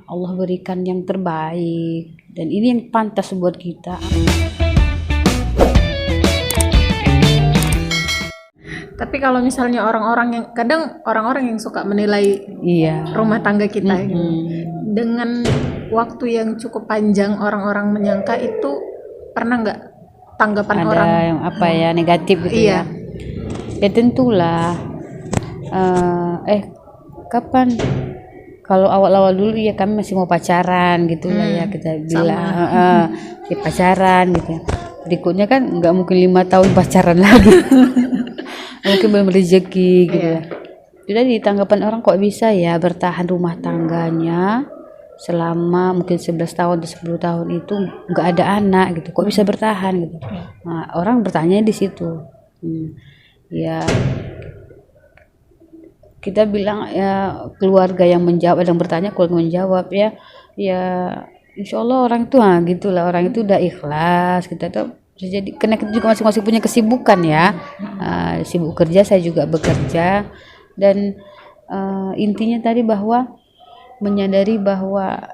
Allah berikan yang terbaik dan ini yang pantas buat kita. Tapi kalau misalnya orang-orang yang suka menilai rumah tangga kita dengan waktu yang cukup panjang, orang-orang menyangka itu pernah nggak tanggapan ada orang yang negatif gitu ya tentulah. Kapan kalau awal-awal dulu ya kami masih mau pacaran gitu lah ya, kita bilang pacaran gitu ya. Berikutnya kan nggak mungkin 5 tahun pacaran lagi. Mungkin belum rezeki gitu ya. Jadi tanggapan orang kok bisa ya bertahan rumah tangganya selama mungkin 11 tahun atau 10 tahun itu nggak ada anak gitu, kok bisa bertahan gitu. Nah, orang bertanya di situ. Ya kita bilang ya keluarga yang menjawab, ada yang bertanya keluarga menjawab ya insya Allah orang itu gitulah, orang itu udah ikhlas. Kita tuh jadi karena kita juga masing-masing punya kesibukan ya, sibuk kerja, saya juga bekerja dan intinya tadi bahwa menyadari bahwa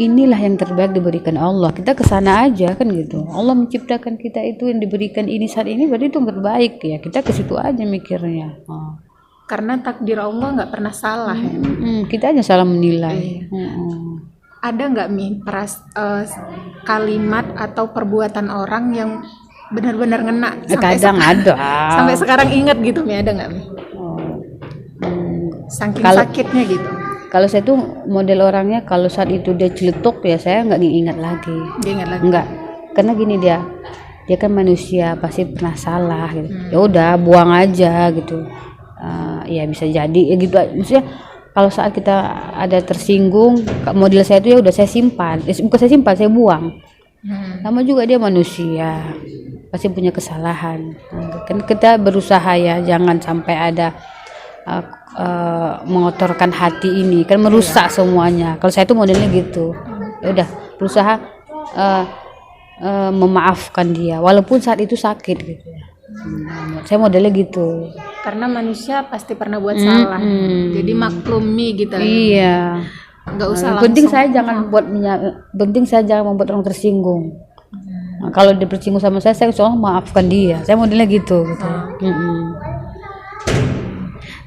inilah yang terbaik diberikan Allah, kita kesana aja kan gitu. Allah menciptakan kita itu yang diberikan ini saat ini berarti itu yang terbaik ya, kita ke situ aja mikirnya. Karena takdir Allah nggak pernah salah. Kita aja salah menilai. Ada nggak kalimat atau perbuatan orang yang benar-benar ngena kadang ada sampai sekarang ingat gitu Mi, ada nggak Mi? Saking sakitnya gitu. Kalau saya tuh model orangnya kalau saat itu dia celetuk ya saya nggak ingat lagi. Enggak, karena gini dia kan manusia pasti pernah salah gitu. Ya udah buang aja gitu. Ya bisa jadi ya gitu. Maksudnya kalau saat kita ada tersinggung, model saya itu ya udah saya simpan. Bukan saya simpan, saya buang. Sama juga dia manusia, pasti punya kesalahan. Kan kita berusaha ya jangan sampai ada mengotorkan hati ini, kan merusak semuanya. Kalau saya tuh modelnya gitu. Ya udah berusaha memaafkan dia walaupun saat itu sakit gitu ya. Saya modelnya gitu. Karena manusia pasti pernah buat salah. Jadi maklumi gitu. Iya. Enggak usah penting saya jangan membuat orang tersinggung. Nah, kalau dia tersinggung sama saya maafkan dia. Saya modelnya gitu.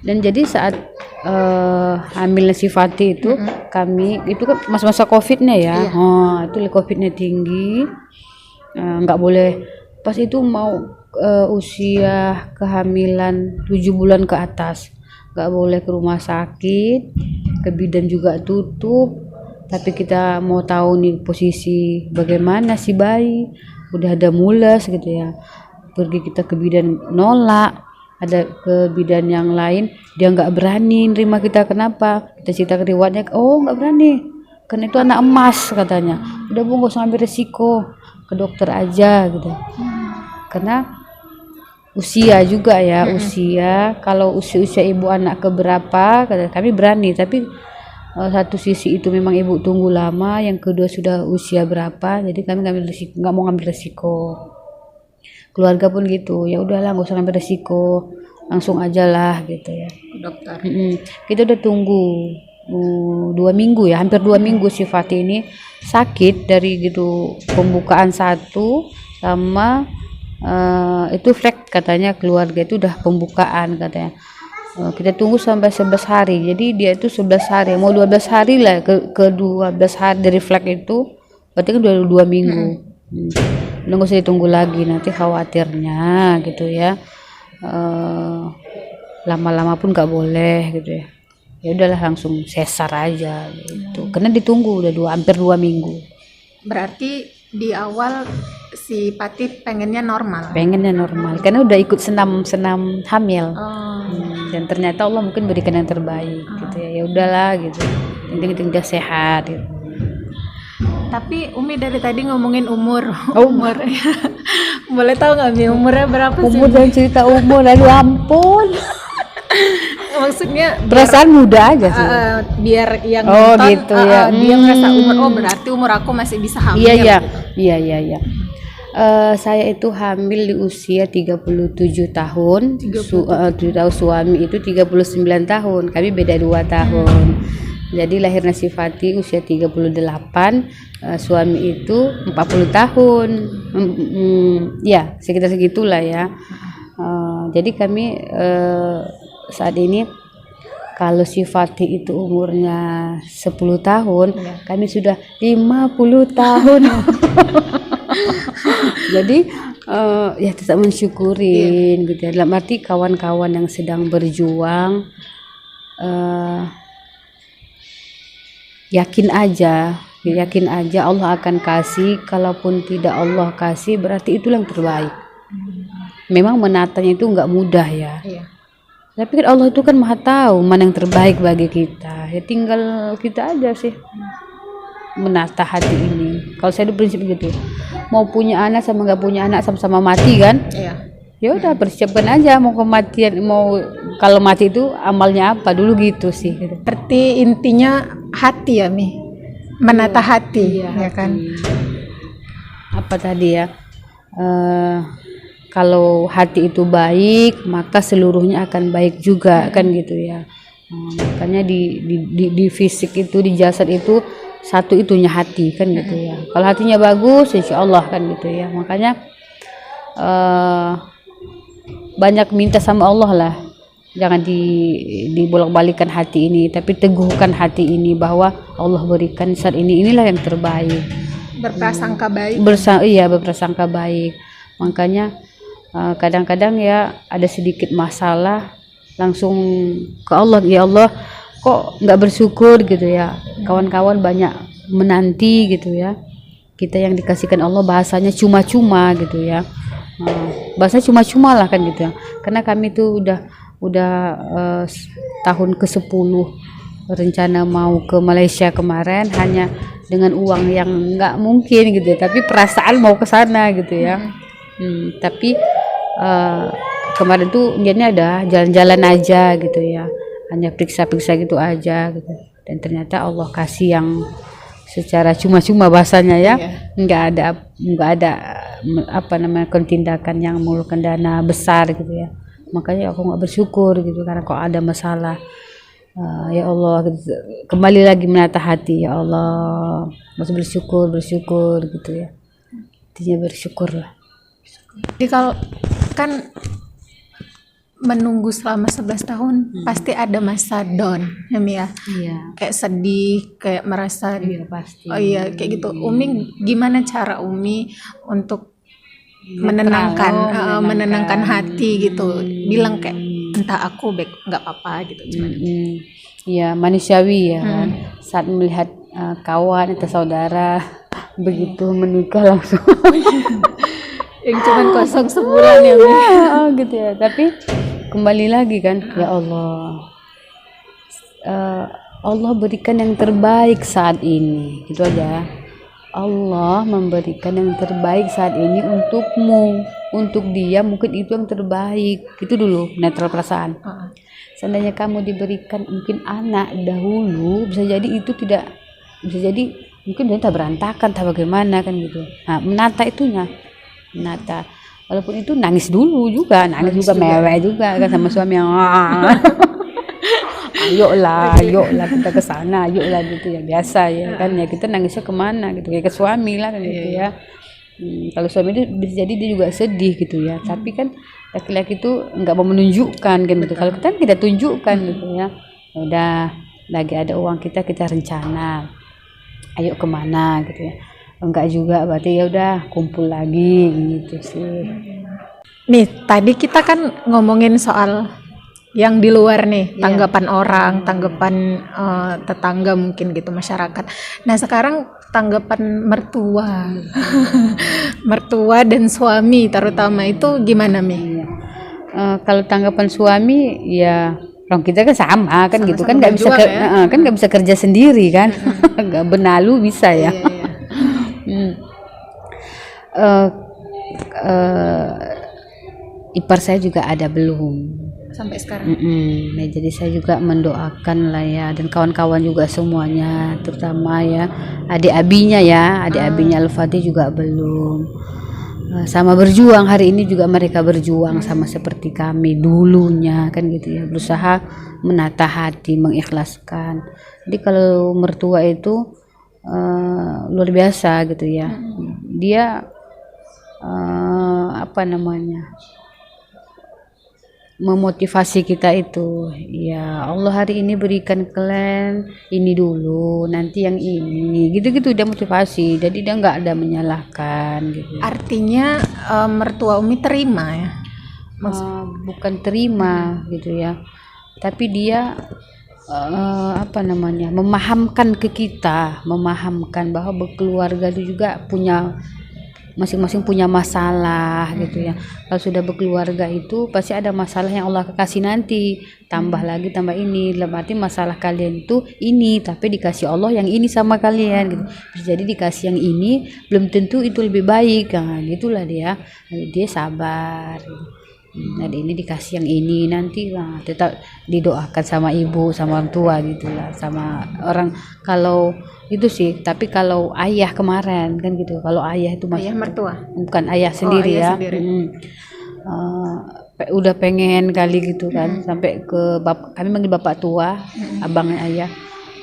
Dan jadi saat hamilnya si Fatih itu kami itu kan masa-masa Covid-nya ya. Itu Covid-nya tinggi. Nggak boleh pas itu mau usia kehamilan 7 bulan ke atas nggak boleh ke rumah sakit, ke bidan juga tutup. Tapi kita mau tahu nih posisi bagaimana si bayi, udah ada mules gitu ya, pergi kita ke bidan nolak, ada ke bidan yang lain dia nggak berani nerima kita. Kenapa? Kita cerita ke riwayatnya, nggak berani karena itu anak emas katanya. Udah Bu, nggak usah ambil resiko, ke dokter aja gitu. Karena usia juga ya, usia kalau usia ibu anak keberapa kami berani, tapi satu sisi itu memang ibu tunggu lama, yang kedua sudah usia berapa, jadi kami nggak mau ngambil resiko. Keluarga pun gitu, ya udahlah nggak usah ngambil resiko, langsung aja lah gitu ya dokter. Kita udah tunggu 2 minggu ya, hampir 2 minggu si Fatih ini sakit dari gitu pembukaan 1 sama itu flek katanya keluarga itu udah pembukaan katanya. Kita tunggu sampai 11 hari. Jadi dia itu 11 hari, mau 12 hari lah ke 12 hari dari flek itu. Berarti kan udah 2 minggu. Udah nggak usah ditunggu lagi, nanti khawatirnya gitu ya. Lama-lama pun nggak boleh gitu ya. Ya udahlah langsung sesar aja gitu. Karena ditunggu udah hampir 2 minggu. Berarti di awal si Patih pengennya normal karena udah ikut senam hamil. Dan ternyata Allah mungkin berikan yang terbaik gitu ya udahlah gitu, penting dia sehat gitu. Tapi Umi dari tadi ngomongin umur boleh tahu nggak Mi umurnya berapa sih? Umur dan cerita umur, aduh ampun. Maksudnya perasaan muda aja sih, biar yang nonton gitu ya. Dia merasa berarti umur aku masih bisa hamil. Iya. Saya itu hamil di usia 37 tahun. 7 tahun, suami itu 39 tahun. Kami beda 2 tahun. Jadi lahirnya si Fatih usia 38, suami itu 40 tahun. Ya, sekitar segitulah ya. Jadi kami saat ini kalau si Fatih itu umurnya 10 tahun, kami sudah 50 tahun. Jadi ya tetap mensyukurin gitu ya. Dalam arti kawan-kawan yang sedang berjuang, yakin aja Allah akan kasih. Kalaupun tidak Allah kasih, berarti itulah yang terbaik. Memang menatanya itu nggak mudah ya. Tapi kan Allah itu kan maha tahu mana yang terbaik bagi kita. Ya tinggal kita aja sih menata hati ini. Kalau saya itu prinsip gitu. Mau punya anak sama nggak punya anak sama-sama mati kan? Ya udah persiapkan aja mau kematian, mau kalau mati itu amalnya apa dulu gitu sih. Berarti intinya hati ya Mi, menata hati ya kan. Apa tadi ya? Kalau hati itu baik, maka seluruhnya akan baik juga kan gitu ya. Makanya di fisik itu, di jasad itu satu itunya hati kan gitu ya. Kalau hatinya bagus, insya Allah kan gitu ya. Makanya banyak minta sama Allah lah, jangan dibolak-balikan hati ini, tapi teguhkan hati ini bahwa Allah berikan saat inilah yang terbaik. Berprasangka baik. Berprasangka baik. Makanya kadang-kadang ya ada sedikit masalah langsung ke Allah, ya Allah kok nggak bersyukur gitu ya. Kawan-kawan banyak menanti gitu ya, kita yang dikasihkan Allah bahasanya cuma-cuma gitu ya. Bahasa cuma-cuma lah kan gitu ya. Karena kami tuh udah tahun ke-10 rencana mau ke Malaysia kemarin, hanya dengan uang yang nggak mungkin gitu ya, tapi perasaan mau ke sana gitu ya. Tapi kemarin tuh niatnya ada jalan-jalan aja gitu ya, hanya periksa-periksa gitu aja gitu. Dan ternyata Allah kasih yang secara cuma-cuma bahasanya ya, nggak ada apa namanya tindakan yang memerlukan dana besar gitu ya. Makanya aku nggak bersyukur gitu, karena kok ada masalah. Ya Allah gitu. Kembali lagi menata hati, ya Allah masih bersyukur gitu ya. Intinya bersyukur lah. Jadi kalau kan menunggu selama 11 tahun pasti ada masa down ya Mi ya. Kayak sedih, kayak merasa Pasti. Oh iya kayak gitu. Umi gimana cara Umi untuk menenangkan hati gitu, bilang kayak entah aku baik nggak apa-apa gitu. Ya manusiawi ya kan. Saat melihat kawan atau saudara begitu menikah langsung yang cuman kosong sebulan ya Mi. Gitu ya. Tapi kembali lagi kan, ya Allah, Allah berikan yang terbaik saat ini, gitu aja. Allah memberikan yang terbaik saat ini untukmu, untuk dia mungkin itu yang terbaik. Itu dulu netral perasaan. Seandainya kamu diberikan mungkin anak dahulu, bisa jadi itu tidak, bisa jadi mungkin dia tak berantakan, tak bagaimana kan gitu. Nah, menata itunya, menata. Walaupun itu nangis dulu juga, nangis juga mewek juga kan sama suami yang ayolah kita ke sana, ayolah gitu ya, biasa ya kan ya, kita nangisnya kemana gitu, kayak ke suami lah kan gitu ya. Kalau suami itu bisa jadi dia juga sedih gitu ya, tapi kan laki-laki itu nggak mau menunjukkan kan gitu. Kalau kita tunjukkan gitu ya. Udah lagi ada uang kita rencana, ayo kemana gitu ya. Enggak juga berarti ya udah kumpul lagi gitu sih. Nih tadi kita kan ngomongin soal yang di luar nih, tanggapan orang, tanggapan tetangga mungkin gitu, masyarakat. Nah sekarang tanggapan mertua, mertua dan suami terutama itu gimana Mi? Kalau tanggapan suami ya orang kita kan sama kan, sama-sama gitu kan, nggak bisa kan nggak bisa kerja sendiri kan, nggak benalu bisa ya. Ipar saya juga ada belum sampai sekarang. Nah, jadi saya juga mendoakan lah ya, dan kawan-kawan juga semuanya, terutama ya adik abinya Al-Fatih juga belum. sama berjuang. Hari ini juga mereka berjuang sama seperti kami dulunya kan gitu ya, berusaha menata hati, mengikhlaskan. Jadi kalau mertua itu luar biasa gitu ya, dia apa namanya, memotivasi kita itu, ya Allah hari ini berikan kalian ini dulu, nanti yang ini, gitu-gitu dia motivasi. Jadi dia nggak ada menyalahkan gitu. Artinya mertua Umi terima ya? Bukan terima gitu ya, tapi dia apa namanya, memahamkan ke kita, memahamkan bahwa berkeluarga itu juga punya masing-masing punya masalah gitu ya. Kalau sudah berkeluarga itu pasti ada masalah yang Allah kasih nanti, tambah lagi tambah ini, dalam arti masalah kalian itu ini, tapi dikasih Allah yang ini sama kalian gitu. Bisa jadi dikasih yang ini belum tentu itu lebih baik, nah gitulah dia sabar gitu. Nah ini dikasih yang ini nanti, nah, tetap didoakan sama ibu, sama orang tua gitulah, sama orang. Kalau itu sih, tapi kalau ayah kemarin kan gitu, kalau ayah itu Ayah mertua, bukan ayah sendiri ayah ya sendiri. Udah pengen kali gitu kan, sampai ke kami manggil bapak tua, abangnya ayah,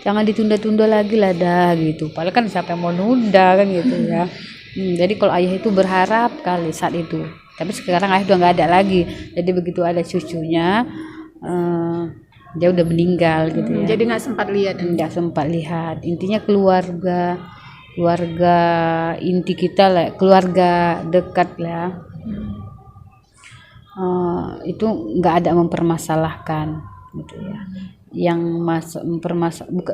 jangan ditunda-tunda lagi lah dah gitu. Padahal kan siapa yang mau nunda kan gitu ya. Jadi kalau ayah itu berharap kali saat itu, tapi sekarang ayah udah nggak ada lagi. Jadi begitu ada cucunya, dia udah meninggal gitu ya. Jadi nggak sempat lihat. Intinya keluarga inti kita lah, keluarga dekat lah. Itu nggak ada mempermasalahkan gitu ya. Yang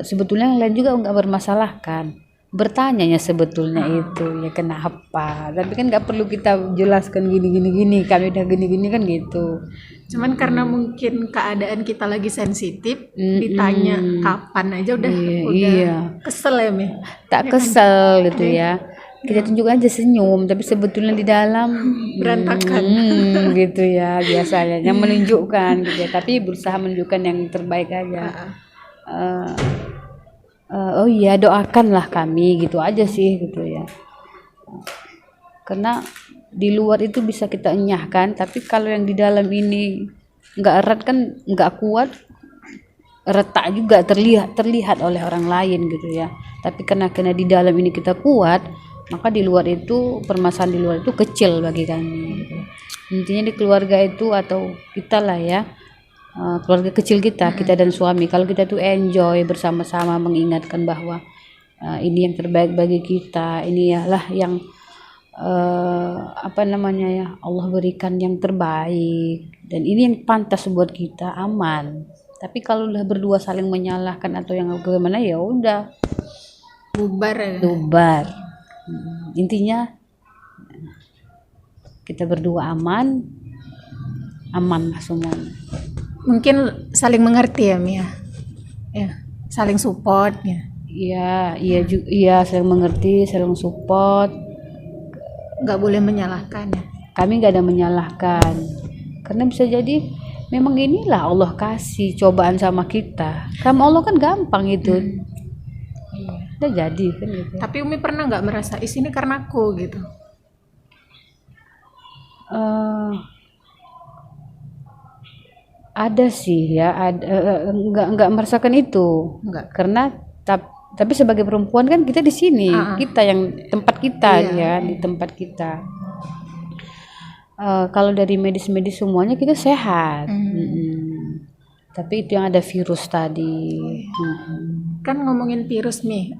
sebetulnya yang lain juga nggak bermasalahkan, bertanyanya sebetulnya itu ya kenapa, tapi kan nggak perlu kita jelaskan gini kami udah gini kan gitu. Cuman karena mungkin keadaan kita lagi sensitif, ditanya kapan aja udah kesel ya Mi. Tak kesel gitu ya, kita tunjuk aja senyum, tapi sebetulnya di dalam berantakan gitu ya biasanya, yang menunjukkan gitu ya, tapi berusaha menunjukkan yang terbaik aja. Oh iya, doakanlah kami gitu aja sih gitu ya. Karena di luar itu bisa kita enyahkan, tapi kalau yang di dalam ini nggak erat kan, nggak kuat, retak juga terlihat oleh orang lain gitu ya. Tapi karena di dalam ini kita kuat, maka di luar itu, permasalahan di luar itu kecil bagi kami gitu. Intinya di keluarga itu, atau kita lah ya, keluarga kecil kita dan suami, kalau kita tuh enjoy bersama-sama, mengingatkan bahwa ini yang terbaik bagi kita, ini lah yang apa namanya ya, Allah berikan yang terbaik dan ini yang pantas buat kita, aman. Tapi kalau udah berdua saling menyalahkan atau yang bagaimana, ya udah bubar. Intinya kita berdua aman lah semuanya. Mungkin saling mengerti ya Mia, ya saling support ya. Iya saling mengerti, saling support. Nggak boleh menyalahkan ya. Kami nggak ada menyalahkan, karena bisa jadi memang inilah Allah kasih cobaan sama kita. Sama Allah kan gampang itu. Udah jadi kan gitu. Tapi Umi pernah nggak merasa ini karena aku gitu? Ada sih ya, nggak merasakan itu. Enggak. Karena tapi sebagai perempuan kan kita di sini, kita yang tempat kita ya, di tempat kita. Kalau dari medis semuanya kita sehat. Tapi itu yang ada virus tadi. Kan ngomongin virus nih,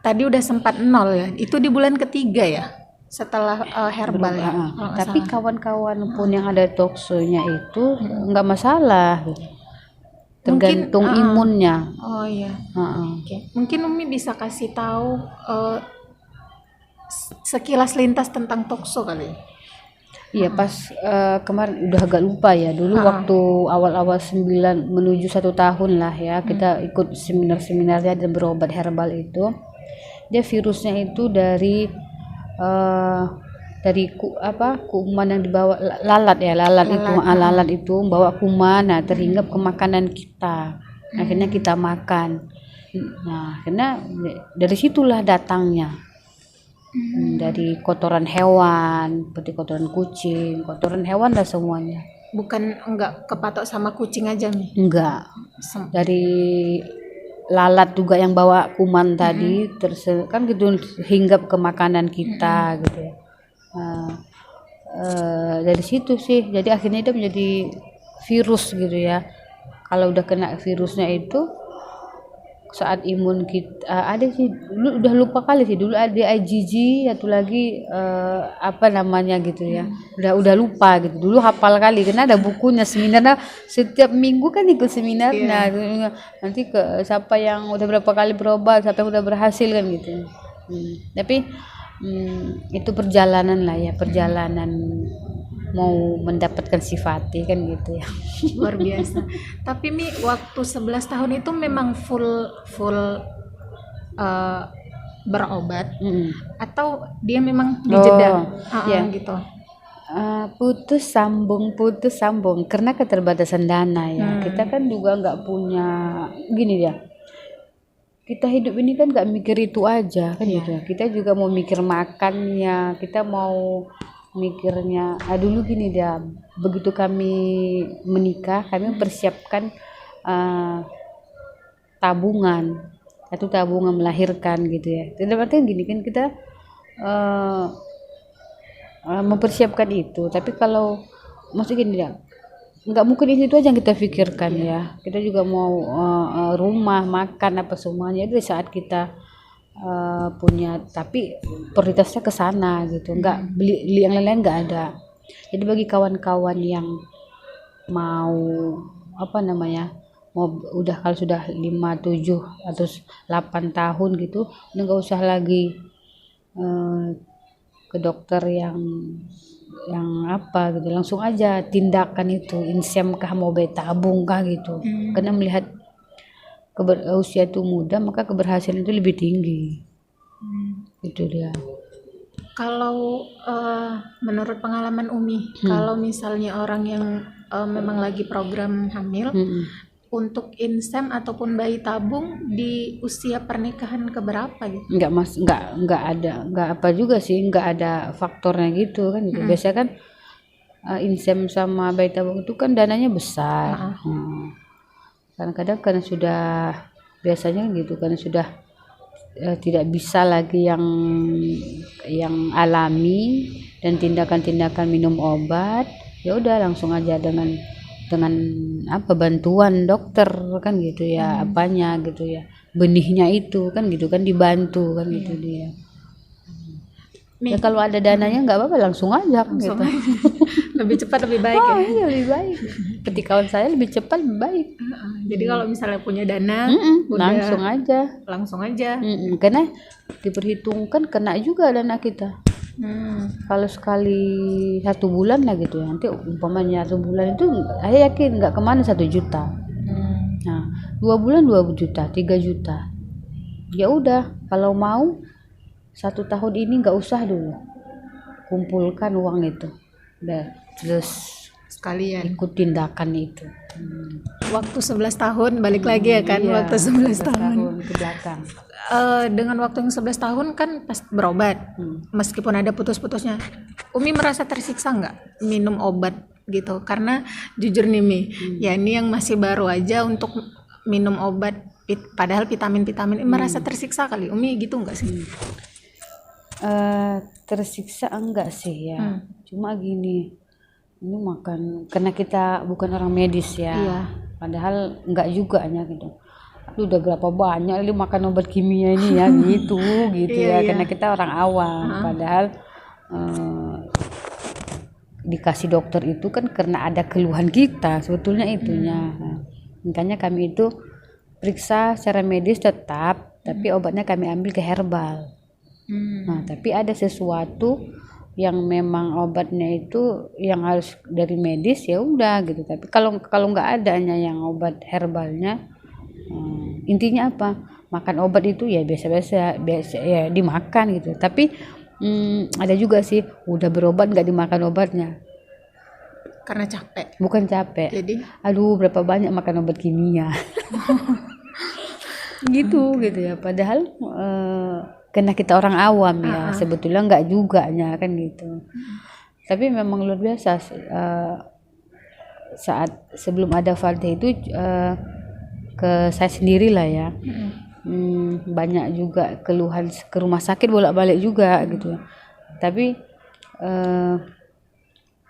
tadi udah sempat 0 ya. Itu di bulan ketiga ya, setelah herbal ya. Tapi kawan-kawan pun yang ada toksosnya itu nggak masalah. Tergantung imunnya. Oh iya. Okay. Mungkin Umi bisa kasih tahu sekilas lintas tentang tokso kali. Iya, pas kemarin udah agak lupa ya. Dulu waktu awal-awal 9 menuju 1 tahun lah ya, kita ikut seminar-seminarnya dan berobat herbal itu. Dia virusnya itu dari kuman yang dibawa lalat itu bawa kuman, nah terhinggap ke makanan kita, akhirnya kita makan, nah karena dari situlah datangnya. Dari kotoran hewan, seperti kotoran kucing, kotoran hewan lah semuanya. Bukan enggak kepatok sama kucing aja Mi? Enggak. Dari lalat juga yang bawa kuman tadi, kan gitu hinggap ke makanan kita gitu ya. Dari situ sih, jadi akhirnya itu menjadi virus gitu ya. Kalau udah kena virusnya itu saat imun kita ada sih dulu, udah lupa kali sih, dulu ada IgG, satu lagi apa namanya gitu ya, udah lupa gitu, dulu hafal kali karena ada bukunya seminarnya, setiap minggu kan ikut seminar. Nah nanti ke siapa yang udah berapa kali berobat, siapa yang udah berhasil kan gitu. Tapi itu perjalanan lah ya, perjalanan mau mendapatkan sifati kan gitu ya. Luar biasa. Tapi Mi, waktu 11 tahun itu memang full berobat atau dia memang dijeda gitu? Putus sambung karena keterbatasan dana ya. Kita kan juga nggak punya, gini ya, kita hidup ini kan nggak mikir itu aja kan gitu ya. Kita juga mau mikir makannya, kita mau mikirnya dulu gini dia, begitu kami menikah kami mempersiapkan tabungan melahirkan gitu ya. Tidak artinya gini kan kita mempersiapkan itu, tapi kalau maksudnya gini ya, nggak mungkin itu aja yang kita pikirkan ya. Kita juga mau rumah, makan apa semuanya itu saat kita punya, tapi prioritasnya ke sana gitu, nggak beli yang lain-lain nggak ada. Jadi bagi kawan-kawan yang mau apa namanya, mau udah kalau sudah 5, 7 atau 8 tahun gitu, udah nggak usah lagi ke dokter yang apa gitu, langsung aja tindakan itu, insem kah, mau bayi tabung kah gitu. Karena melihat usia itu muda, maka keberhasilan itu lebih tinggi. Itu dia. Kalau menurut pengalaman Umi, kalau misalnya orang yang memang lagi program hamil, untuk insem ataupun bayi tabung di usia pernikahan keberapa gitu? Enggak ada, enggak apa juga sih, enggak ada faktornya gitu kan gitu. Biasanya kan insem sama bayi tabung itu kan dananya besar. Kadang-kadang karena sudah biasanya gitu, karena sudah tidak bisa lagi yang alami dan tindakan-tindakan minum obat, ya udah langsung aja dengan apa, bantuan dokter kan gitu ya, apanya gitu ya, benihnya itu kan gitu kan, dibantu kan gitu dia. Ya kalau ada dananya nggak apa-apa, langsung aja kan gitu. Lebih cepat lebih baik ya. Iya, lebih baik. Seperti kawan saya, lebih cepat lebih baik. Jadi kalau misalnya punya dana, langsung aja. Karena diperhitungkan kena juga dana kita. Kalau sekali 1 bulan lah gitu, nanti umpamanya 1 bulan itu saya yakin nggak kemana 1 juta. Nah 2 bulan 2 juta, 3 juta. Ya udah, kalau mau 1 tahun ini nggak usah dulu, kumpulkan uang itu, udah terus sekalian ikut tindakan itu. Waktu 11 tahun balik lagi ya kan, waktu 11 tahun ke belakang. Dengan waktu yang 11 tahun kan pas berobat, meskipun ada putus-putusnya, Umi merasa tersiksa nggak minum obat gitu? Karena jujur nih Mi, ya ini yang masih baru aja untuk minum obat, padahal vitamin merasa tersiksa kali. Umi gitu nggak sih? Tersiksa enggak sih ya, cuma gini, ini makan karena kita bukan orang medis ya, padahal enggak juga nya gitu. Lu udah berapa banyak lu makan obat kimia ini ya gitu ya, karena kita orang awam. Padahal dikasih dokter itu kan karena ada keluhan kita sebetulnya itunya. Makanya kami itu periksa secara medis tetap, tapi obatnya kami ambil ke herbal. Nah tapi ada sesuatu yang memang obatnya itu yang harus dari medis, ya udah gitu. Tapi kalau nggak adanya yang obat herbalnya, intinya apa, makan obat itu ya biasa ya dimakan gitu. Tapi ada juga sih udah berobat nggak dimakan obatnya karena capek. Bukan capek, jadi aduh berapa banyak makan obat kimia. gitu ya. Padahal karena kita orang awam ya, sebetulnya enggak juga kan gitu. Tapi memang luar biasa saat sebelum ada Fatih itu ke saya sendiri lah ya. Banyak juga keluhan ke rumah sakit bolak-balik juga gitu. Tapi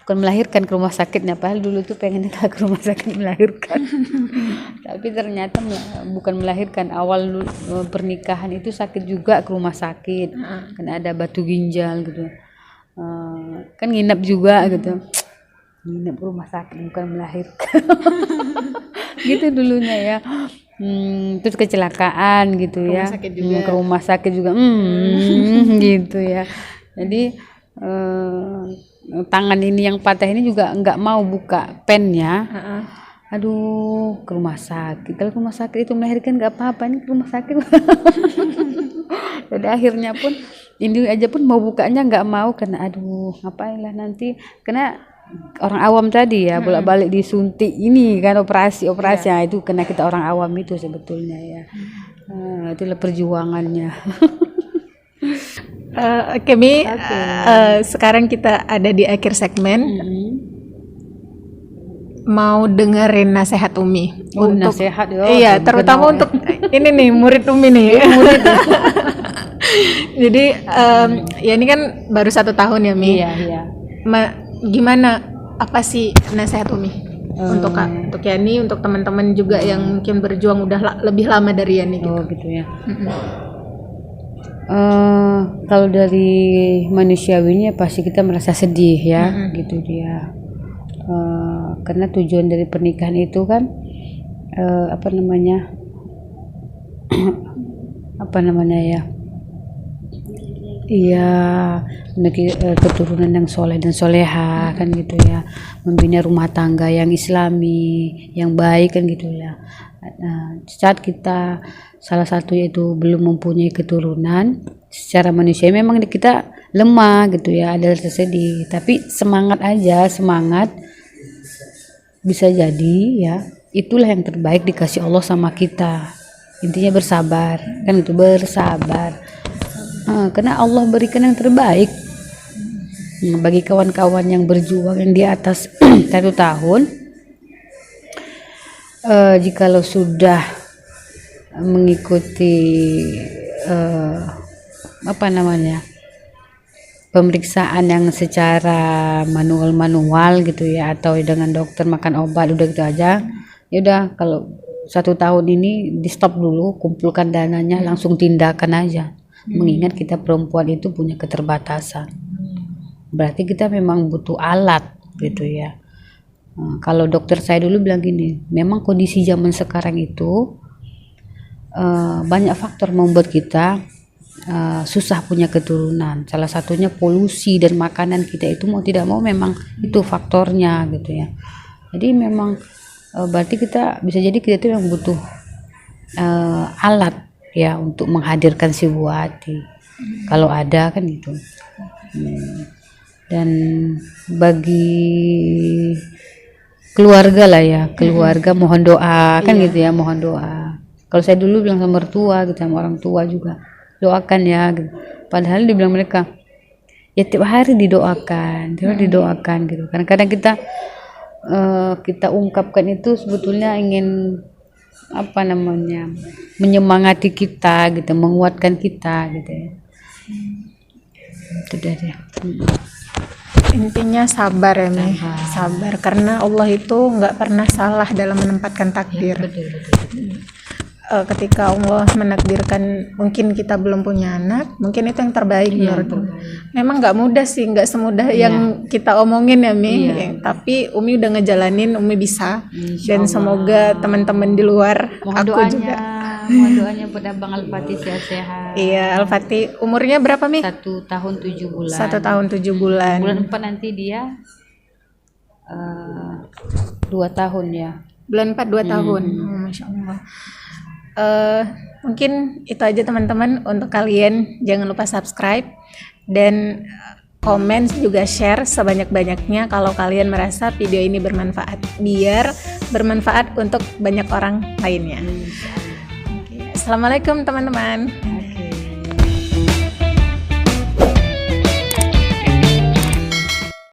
bukan melahirkan ke rumah sakitnya, padahal dulu tuh pengen ke rumah sakit melahirkan. Tapi ternyata bukan melahirkan, awal pernikahan itu sakit juga ke rumah sakit, karena ada batu ginjal gitu. Kan nginep juga gitu, nginep ke rumah sakit bukan melahirkan. Gitu dulunya ya. Terus kecelakaan gitu ya, ke rumah sakit juga gitu ya. Jadi tangan ini yang patah ini juga nggak mau buka pennya. Aduh, ke rumah sakit. Kalau ke rumah sakit itu melahirkan nggak apa-apa, ini ke rumah sakit. Jadi akhirnya pun ini aja pun mau bukanya nggak mau, karena aduh ngapain lah nanti, karena orang awam tadi ya, bolak-balik disuntik ini kan, operasi ya, itu karena kita orang awam itu sebetulnya ya. Itulah perjuangannya. Oke, Mi, sekarang kita ada di akhir segmen. Mau dengerin nasihat Umi untuk nasihat iya, terutama untuk ini nih murid Umi nih. Jadi ya ini kan baru 1 tahun ya, Mi. Iya. Gimana, apa sih nasihat Umi untuk Yani, untuk teman-teman juga yang mungkin berjuang udah lebih lama dari Yani gitu. Gitu ya. Kalau dari manusiawinya pasti kita merasa sedih ya, gitu dia. Karena tujuan dari pernikahan itu kan apa namanya ya? Iya, keturunan yang soleh dan soleha kan gitu ya, membina rumah tangga yang islami, yang baik kan gitu ya. Saat kita salah satu yaitu belum mempunyai keturunan, secara manusia memang kita lemah gitu ya, ada rasa sedih, tapi semangat aja, semangat, bisa jadi ya itulah yang terbaik dikasih Allah sama kita. Intinya bersabar kan, itu bersabar, karena Allah berikan yang terbaik bagi kawan-kawan yang berjuang yang di atas 1 tahun. Jikalau sudah mengikuti pemeriksaan yang secara manual gitu ya, atau dengan dokter makan obat udah gitu aja, ya udah, kalau 1 tahun ini di stop dulu, kumpulkan dananya, langsung tindakan aja. Mengingat kita perempuan itu punya keterbatasan, berarti kita memang butuh alat gitu ya. Kalau dokter saya dulu bilang gini, memang kondisi zaman sekarang itu banyak faktor membuat kita susah punya keturunan. Salah satunya polusi dan makanan kita itu mau tidak mau memang itu faktornya gitu ya. Jadi memang berarti kita bisa jadi kita itu yang butuh alat ya untuk menghadirkan si buah hati, kalau ada kan gitu. Dan bagi keluarga lah ya, keluarga mohon doa kan gitu ya, mohon doa. Kalau saya dulu bilang sama mertua gitu, sama orang tua juga, doakan ya gitu. Padahal dibilang mereka ya tiap hari didoakan gitu. Kadang-kadang kita ungkapkan itu sebetulnya ingin menyemangati kita gitu, menguatkan kita gitu ya. Itu dia. Intinya sabar ya, Mi. Sabar, karena Allah itu nggak pernah salah dalam menempatkan takdir. Ya, betul. Ketika Allah menakdirkan mungkin kita belum punya anak, mungkin itu yang terbaik menurut Umi. Memang nggak mudah sih, nggak semudah yang kita omongin ya, Mi. Tapi Umi udah ngejalanin, Umi bisa. Dan semoga teman-teman di luar, mohon doanya buat Abang Al-Fatih sehat. Iya, Al-Fatih umurnya berapa, Mi? 1 tahun 7 bulan. 1 tahun 7 bulan. Bulan 4 nanti dia 2 tahun ya. Bulan 4 2 tahun. Masya Allah. Mungkin itu aja teman-teman untuk kalian. Jangan lupa subscribe dan komen, juga share sebanyak-banyaknya kalau kalian merasa video ini bermanfaat, biar bermanfaat untuk banyak orang lainnya. Assalamualaikum teman-teman.